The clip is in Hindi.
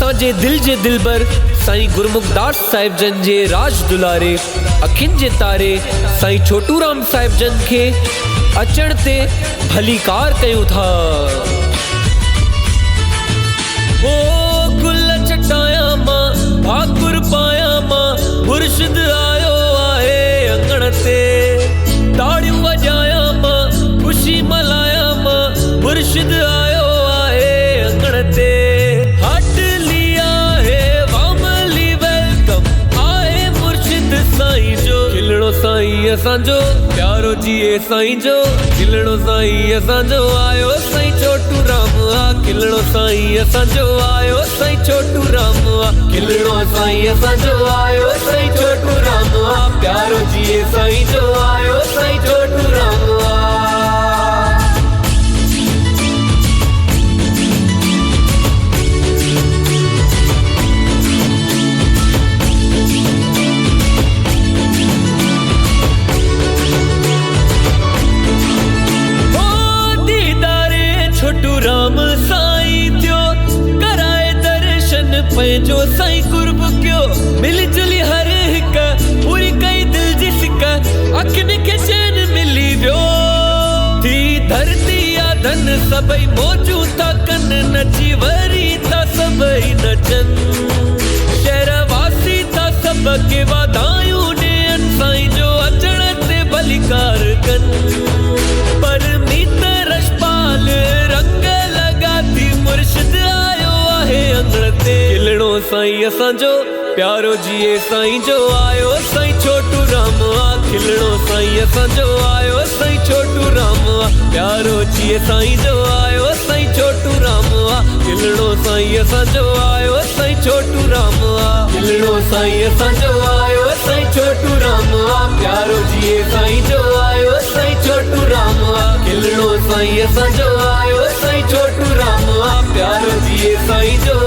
असांजे दिल जे दिलबर साईं गुरमुखदास साहिब जन जे राज दुलारे अखियुनि जे तारे साईं छोटूराम साहिब जन के अचण ते भली कार कयूं था। ओ गुल चटाया मां भाकुर पाया मां मुर्शिद आयो आहे अंगण ते, ताड़ियूं वॼाया मां खुशी मल्हाया मां मुर्शिद आयो आहे अंगण ते। हट लिया है वामली वेलकम आए मुर्शिद साईं जो खिलणो साईं असांजो प्यारो जिए साईं जो खिलणो साईं असांजो आयो साईं छोटूराम आ खिलणो साईं असांजो आयो साईं छोटूराम आ खिलणो साईं असांजो आयो साईं छोटूराम आ प्यारो जिए साईं जो आयो साईं छोटूराम आ। छोटूराम साईं थियो कराए दर्शन पंहिंजो साईं कुर्ब कयो मिली जुली हर हिक पूरी कई दिल जी सिक अखियुनि खे चैन मिली वियो थी धरती या धन सभई मौजू था कन नची वरी था सभई नचन शहरवासी था सब के वाधायूं ॾियनि साईं जो अचण ते भलीकार कनि पर मीत रशपाल रंग लगा थी मुर्शिद आयो आहे अंगण ते खिलणो साईं असांजो प्यारो जिए साईं जो आयो साईं छोटूराम आ खिलणो साईं असांजो आयो साईं छोटूराम आ प्यारो जिए साईं जो आयो साईं छोटूराम आ खिलणो साईं असांजो आयो साईं छोटूराम आ खिलणो साईं असांजो आयो साईं छोटूराम आ प्यारो जिए साईं जो आयो साईं छोटूराम आ खिलणो साईं असांजो आयो साईं छोटूराम आ प्यारो जिए साईं जो